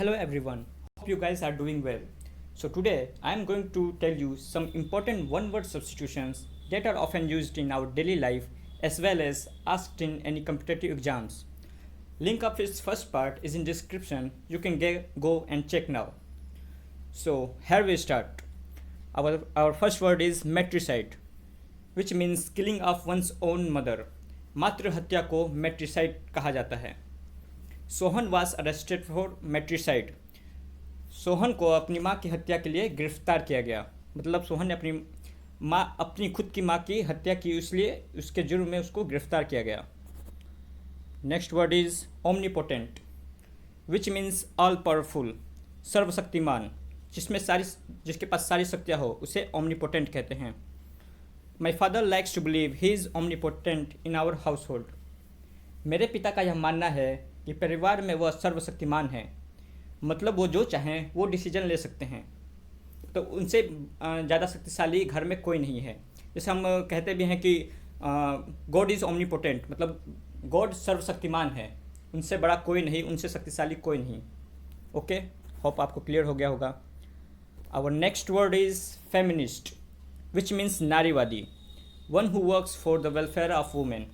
Hello everyone, hope you guys are doing well. So today I am going to tell you some important one word substitutions that are often used in our daily life as well as asked in any competitive exams. Link of its first part is in description. You can go and check now. So here we start. Our first word is matricide, which means killing of one's own mother. मातृ हत्या को मेट्रिसाइड कहा जाता है. Sohan was arrested for matricide. Sohan को अपनी माँ की हत्या के लिए गिरफ्तार किया गया. मतलब सोहन ने अपनी खुद की माँ की हत्या की, इसलिए उसके जुर्म में उसको गिरफ्तार किया गया. Next word is omnipotent, which means all powerful, सर्वशक्तिमान. जिसके पास सारी शक्तियाँ हो उसे ओमनीपोटेंट कहते हैं. My father likes to believe he is omnipotent in our household. मेरे पिता का यह मानना है कि परिवार में वह सर्वशक्तिमान है. मतलब वो जो चाहें वो डिसीजन ले सकते हैं, तो उनसे ज़्यादा शक्तिशाली घर में कोई नहीं है. जैसे हम कहते भी हैं कि गॉड इज़ ओमनीपोटेंट, मतलब गॉड सर्वशक्तिमान है, उनसे बड़ा कोई नहीं, उनसे शक्तिशाली कोई नहीं. ओके, होप आपको क्लियर हो गया होगा. Our next word is feminist, which means नारीवादी, one who works for the welfare of women.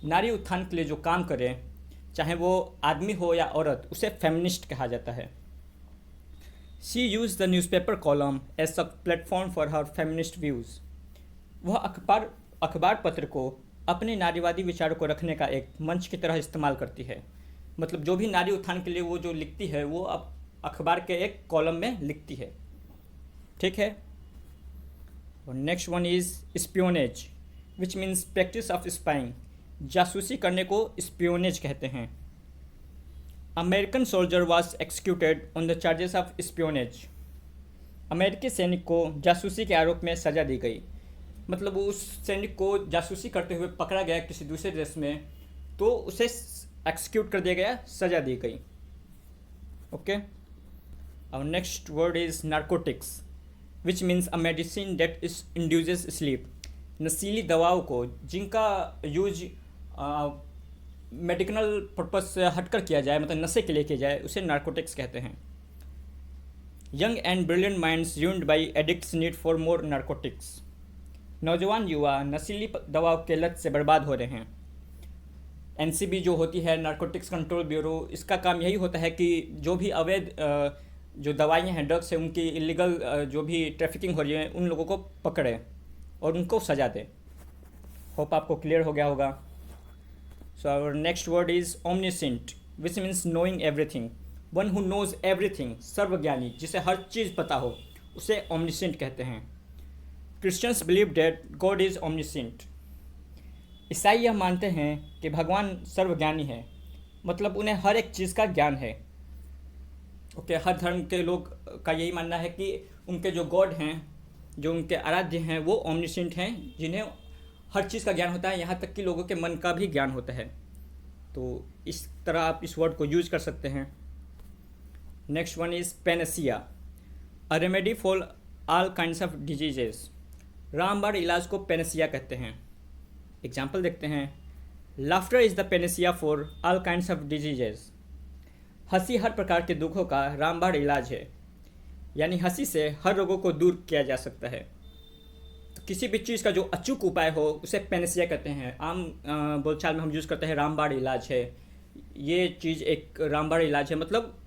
नारी उत्थान के लिए जो काम करे, चाहे वो आदमी हो या औरत, उसे फेमिनिस्ट कहा जाता है. She use the newspaper column as a platform for her feminist views. वह अखबार पत्र को अपने नारीवादी विचारों को रखने का एक मंच की तरह इस्तेमाल करती है. मतलब जो भी नारी उत्थान के लिए वो जो लिखती है वो अब अखबार के एक कॉलम में लिखती है. ठीक है. और next one is espionage, which means practice of spying. जासूसी करने को स्पियोनेज कहते हैं. American soldier was executed on the charges of espionage. अमेरिकी सैनिक को जासूसी के आरोप में सज़ा दी गई. मतलब उस सैनिक को जासूसी करते हुए पकड़ा गया किसी दूसरे देश में, तो उसे एक्सिक्यूट कर दिया गया, सज़ा दी गई. ओके. और next word is narcotics, which means a medicine that induces sleep. नशीली दवाओं को जिनका यूज मेडिकल पर्पस से हटकर किया जाए, मतलब नशे के लिए किया जाए, उसे नार्कोटिक्स कहते हैं. Young and brilliant minds ruined by addicts need for more narcotics. नौजवान युवा नशीली दवाओं के लत से बर्बाद हो रहे हैं. एनसीबी जो होती है, नार्कोटिक्स कंट्रोल ब्यूरो, इसका काम यही होता है कि जो भी अवैध जो दवाइयाँ हैं, ड्रग्स है, उनकी इलीगल जो भी ट्रैफिकिंग हो रही है, उन लोगों को पकड़े और उनको सजा दे. होप आपको क्लियर हो गया होगा. So our next word is omniscient, which means knowing everything. One who knows everything, सर्वज्ञानी, जिसे हर चीज़ पता हो, उसे ओमनिसेंट कहते हैं. Christians believe that God is omniscient. ईसाई यह मानते हैं कि भगवान सर्वज्ञानी है, मतलब उन्हें हर एक चीज़ का ज्ञान है. ओके. हर धर्म के लोग का यही मानना है कि उनके जो गॉड हैं, जो उनके आराध्य हैं, वो ओमनिसेंट हैं, जिन्हें हर चीज़ का ज्ञान होता है, यहाँ तक कि लोगों के मन का भी ज्ञान होता है. तो इस तरह आप इस वर्ड को यूज कर सकते हैं. Next one is Panacea, a remedy for all kinds of diseases. रामबाण इलाज को पेनेसिया कहते हैं. एग्जाम्पल देखते हैं. Laughter is the Panacea for all kinds of diseases. हंसी हर प्रकार के दुखों का रामबाण इलाज है. यानी हंसी से हर रोगों को दूर किया जा सकता है. तो किसी भी चीज़ का जो अचूक उपाय हो उसे पेनेसिया कहते हैं. आम बोलचाल में हम यूज़ करते हैं रामबाण इलाज है, ये चीज़ एक रामबाण इलाज है. मतलब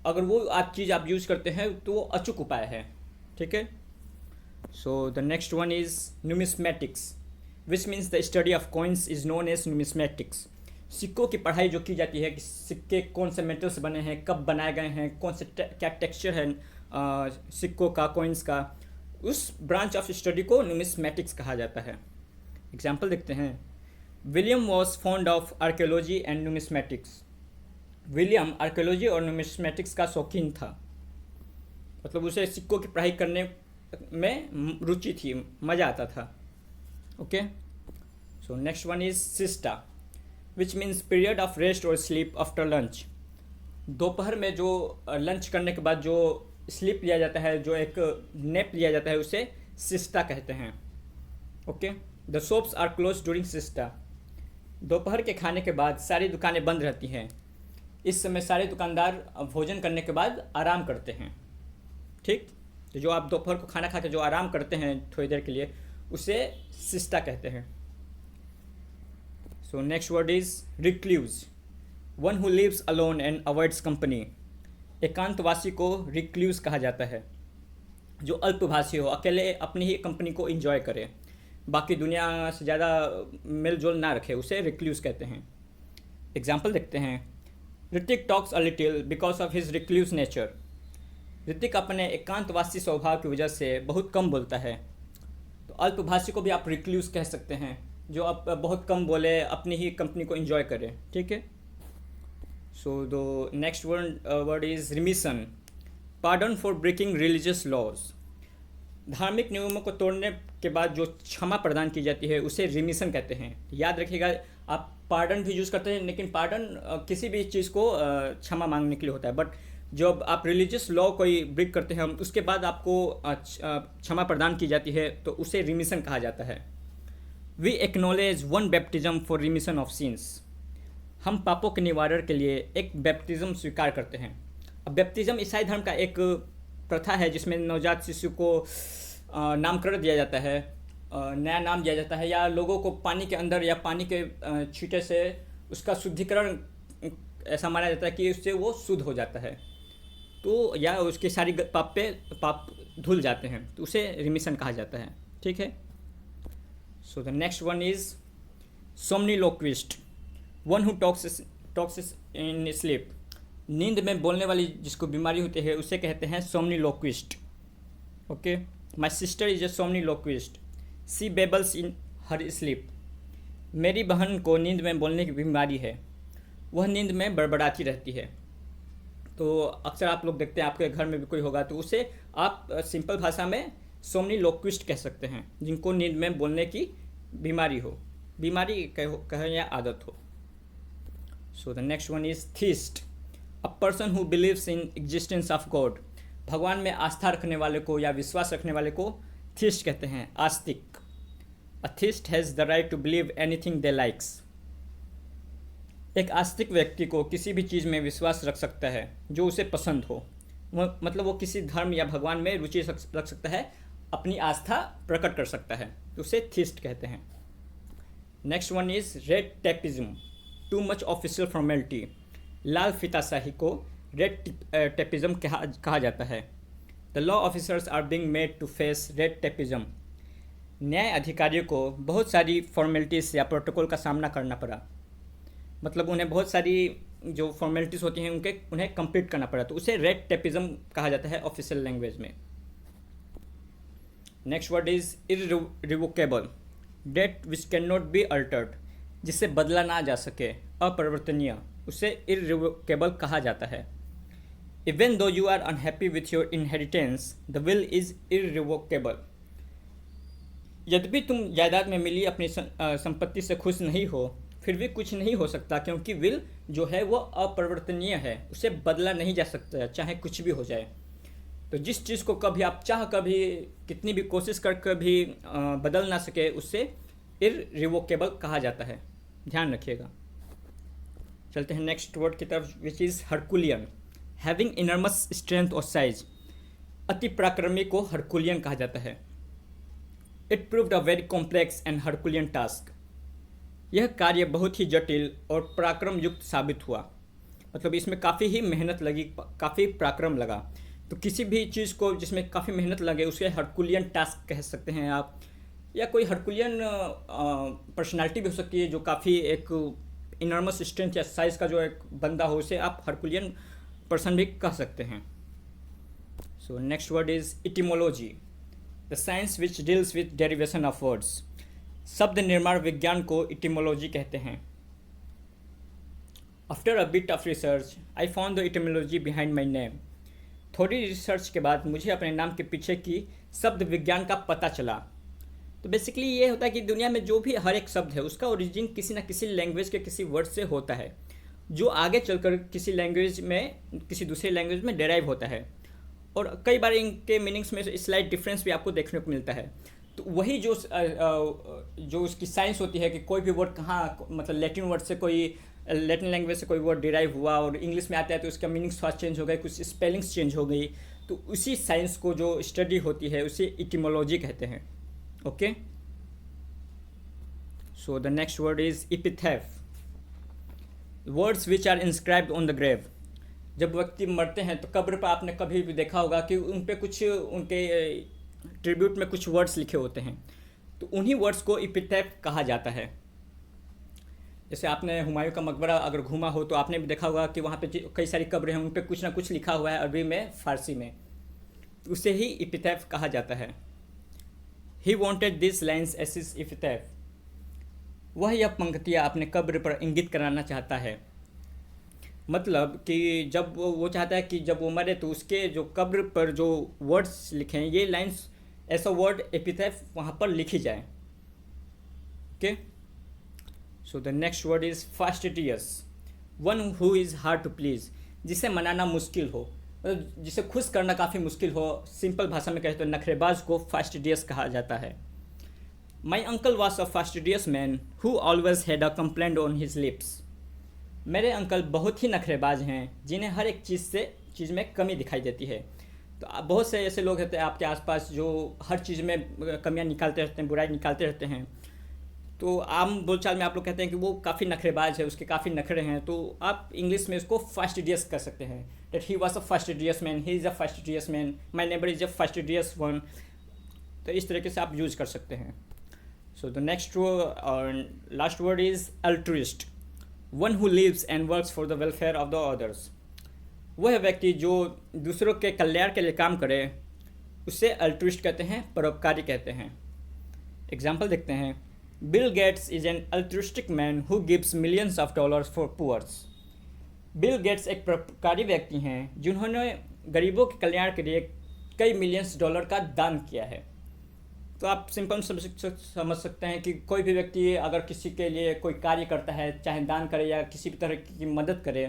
अगर वो चीज़ आप यूज़ करते हैं तो वो अचूक उपाय है. ठीक है. So the next one is numismatics, which means the study of coins is known as numismatics. सिक्कों की पढ़ाई जो की जाती है कि सिक्के कौन से मेटल से बने हैं, कब बनाए गए हैं, कौन से क्या टेक्सचर है सिक्कों का, कॉइन्स का, उस ब्रांच ऑफ स्टडी को न्यूमिस्मेटिक्स कहा जाता है. एग्जाम्पल देखते हैं. William was fond of archaeology and numismatics. William archaeology और न्यूमिस्मेटिक्स का शौकीन था. मतलब उसे सिक्कों की पढ़ाई करने में रुचि थी, मज़ा आता था. Okay. So next one is sister, which means period of rest और स्लीप आफ्टर लंच. दोपहर में जो लंच करने के बाद जो स्लीप लिया जाता है, जो एक नैप लिया जाता है, उसे सिस्टा कहते हैं. Okay. The shops are close during siesta. दोपहर के खाने के बाद सारी दुकानें बंद रहती हैं. इस समय सारे दुकानदार भोजन करने के बाद आराम करते हैं। ठीक, तो जो आप दोपहर को खाना खा के जो आराम करते हैं थोड़ी देर के लिए, उसे सिस्टा कहते हैं। So next word is recluse, one who lives alone and avoids company. एकांतवासी को रिक्ल्यूज कहा जाता है, जो अल्पभाषी हो, अकेले अपनी ही कंपनी को एंजॉय करे, बाकी दुनिया से ज़्यादा मेल जोल ना रखे, उसे रिक्ल्यूज कहते हैं। एग्जाम्पल देखते हैं। Hrithik talks a little because of his recluse nature. Hrithik अपने एकांतवासी स्वभाव की वजह से बहुत कम बोलता है। तो अल्पभाषी को भी आप रिक्ल्यूज कह सकते हैं, जो आप बहुत कम बोले, अपनी ही कंपनी को एंजॉय करे। ठीक है। So the next word is remission, pardon for breaking religious laws. धार्मिक नियमों को तोड़ने के बाद जो क्षमा प्रदान की जाती है उसे रिमिशन कहते हैं। याद रखिएगा, आप पार्डन भी यूज़ करते हैं, लेकिन पार्डन किसी भी चीज़ को क्षमा मांगने के लिए होता है, बट जब आप रिलीजियस लॉ कोई ब्रेक करते हैं उसके बाद आपको क्षमा प्रदान की जाती है, तो उसे रिमिशन कहा जाता है। We acknowledge one baptism for remission of sins. हम पापों के निवारण के लिए एक बैप्टिज्म स्वीकार करते हैं। अब बैप्टिज्म ईसाई धर्म का एक प्रथा है जिसमें नवजात शिशु को नामकरण दिया जाता है, नया नाम दिया जाता है, या लोगों को पानी के अंदर या पानी के छींटे से उसका शुद्धिकरण ऐसा माना जाता है कि उससे वो शुद्ध हो जाता है, तो या उसके सारी पाप धुल जाते हैं, तो उसे रिमिशन कहा जाता है। ठीक है। So the next one is somniloquist, one who talks in sleep. नींद में बोलने वाली जिसको बीमारी होती है उसे कहते हैं somniloquist. Okay, my sister is a somniloquist, she babbles in her sleep. मेरी बहन को नींद में बोलने की बीमारी है, वह नींद में बड़बड़ाती रहती है। तो अक्सर आप लोग देखते हैं, आपके घर में भी कोई होगा, तो उसे आप सिंपल भाषा में सोमनिलोक्विस्ट कह सकते हैं, जिनको नींद में बोलने की बीमारी हो, बीमारी कहें या आदत हो। सो the next one is theist, a person who believes in existence of God. भगवान में आस्था रखने वाले को या विश्वास रखने वाले को थीस्ट कहते हैं, आस्तिक। A theist has the right to believe anything they like. एक आस्तिक व्यक्ति को किसी भी चीज़ में विश्वास रख सकता है जो उसे पसंद हो, मतलब वो किसी धर्म या भगवान में रुचि रख सकता है, अपनी आस्था प्रकट कर सकता है, तो उसे थीस्ट कहते हैं। Next one is red tapism, too much official formality. लाल फीताशाही को रेड टेपिज्म कहा जाता है। The law officers are being made to face red tapism. न्याय अधिकारियों को बहुत सारी फॉर्मेलिटीज़ या प्रोटोकॉल का सामना करना पड़ा, मतलब उन्हें बहुत सारी जो फॉर्मेलिटीज़ होती हैं उन्हें कंप्लीट करना पड़ा, तो उसे रेड टेपिज्म कहा जाता है ऑफिशियल लैंग्वेज में। Next word is irrevocable, that which can not be altered. जिससे बदला ना जा सके, अपरिवर्तनीय, उसे इररिवोकेबल कहा जाता है। Even though you are unhappy with your inheritance, the will is irrevocable. यद्यपि तुम जायदाद में मिली अपनी संपत्ति से खुश नहीं हो, फिर भी कुछ नहीं हो सकता, क्योंकि विल जो है वो अपरिवर्तनीय है, उसे बदला नहीं जा सकता, चाहे कुछ भी हो जाए। तो जिस चीज़ को कभी आप कभी कितनी भी कोशिश कर भी बदल ना सके, उससे इररिवोकेबल कहा जाता है, ध्यान रखिएगा। चलते हैं नेक्स्ट वर्ड की तरफ, which is herculean, having enormous strength और साइज। अति पराक्रमी को हरकुलियन कहा जाता है। It proved a very complex and herculean task. यह कार्य बहुत ही जटिल और पराक्रम युक्त साबित हुआ, मतलब इसमें काफ़ी ही मेहनत लगी, काफ़ी पराक्रम लगा। तो किसी भी चीज़ को जिसमें काफ़ी मेहनत लगे उसे हरकुलियन टास्क कह सकते हैं आप, या कोई हरकुलियन पर्सनालिटी भी हो सकती है जो काफ़ी एक इनर्मस स्ट्रेंथ या साइज का जो एक बंदा हो, उसे आप हरकुलियन पर्सन भी कह सकते हैं। So next word is etymology, the science which deals with derivation of words. शब्द निर्माण विज्ञान को इटिमोलॉजी कहते हैं। After a bit of research I found the etymology behind my name. थोड़ी रिसर्च के बाद मुझे अपने नाम के पीछे की शब्द विज्ञान का पता चला। तो बेसिकली ये होता है कि दुनिया में जो भी हर एक शब्द है उसका ओरिजिन किसी ना किसी लैंग्वेज के किसी वर्ड से होता है, जो आगे चलकर किसी लैंग्वेज में, किसी दूसरे लैंग्वेज में डेराइव होता है, और कई बार इनके मीनिंग्स में स्लाइट डिफरेंस भी आपको देखने को मिलता है। तो वही जो उसकी साइंस होती है कि कोई भी वर्ड कहाँ, मतलब लैटिन वर्ड से कोई लैटिन लैंग्वेज से कोई वर्ड डिराइव हुआ और इंग्लिश में आता है तो उसका मीनिंग्स थोड़ा चेंज हो गए, कुछ स्पेलिंग्स चेंज हो गई, तो उसी साइंस को जो स्टडी होती है उसे इटिमोलॉजी कहते हैं। Okay, so the next word is epitaph, words which are inscribed on the grave. जब व्यक्ति मरते हैं तो कब्र पर आपने कभी भी देखा होगा कि उन पे कुछ उनके ट्रिब्यूट में कुछ वर्ड्स लिखे होते हैं, तो उन्हीं वर्ड्स को इपिथेफ कहा जाता है। जैसे आपने हुमायूं का मकबरा अगर घूमा हो तो आपने भी देखा होगा कि वहाँ पे कई सारी कब्रें हैं, उन पे कुछ ना कुछ लिखा हुआ है अरबी में, फारसी में, तो उसे ही इपिथेफ कहा जाता है। He wanted this lines as his epitaph, वह यह पंक्तियाँ अपने कब्र पर इंगित कराना चाहता है। मतलब कि जब वो चाहता है कि जब वो मरे तो उसके जो कब्र पर जो वर्ड्स लिखे हैं, ये लाइन्स, ऐसा वर्ड एपिथेफ वहाँ पर लिखी जाए। Okay, so the next word is fastidious, one who is hard to please, जिसे मनाना मुश्किल हो, मतलब जिसे खुश करना काफ़ी मुश्किल हो। सिंपल भाषा में कहे तो नखरेबाज को फास्टिडियस कहा जाता है। My uncle was a fastidious man who always had a complaint on his lips, मेरे अंकल बहुत ही नखरेबाज हैं जिन्हें हर एक चीज़ में कमी दिखाई देती है। तो बहुत से ऐसे लोग होते हैं आपके आसपास जो हर चीज़ में कमियां निकालते रहते हैं, बुराई निकालते रहते हैं। तो आम बोलचाल में आप लोग कहते हैं कि वो काफ़ी नखरेबाज है, उसके काफ़ी नखरे हैं, तो आप इंग्लिश में उसको फास्टिडियस कर सकते हैं, that he was a fastidious man, he is a fastidious man, my neighbour is a fastidious one. तो इस तरीके से आप यूज कर सकते हैं। सो द नेक्स्ट और last word is altruist, one who lives and works for the welfare of the others, वह व्यक्ति जो दूसरों के कल्याण के लिए काम करे उसे अल्ट्रुइस्ट कहते हैं, परोपकारी कहते हैं। एग्जाम्पल देखते हैं, Bill Gates is an altruistic man who gives millions of dollars for poors, Bill Gates एक परोपकारी व्यक्ति हैं जिन्होंने गरीबों के कल्याण के लिए कई मिलियंस डॉलर का दान किया है। तो आप सिंपल समझ सकते हैं कि कोई भी व्यक्ति अगर किसी के लिए कोई कार्य करता है, चाहे दान करे या किसी भी तरह की मदद करे,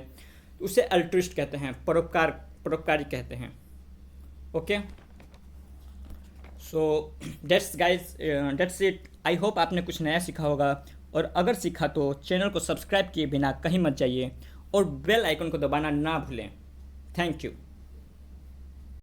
तो उसे अल्ट्रुइस्ट कहते हैं, परोपकारी कहते हैं। Okay, so that's it. I hope आपने कुछ नया सीखा होगा, और अगर सीखा तो चैनल को सब्सक्राइब किए बिना कहीं मत जाइए और बेल आइकन को दबाना ना भूलें। Thank you.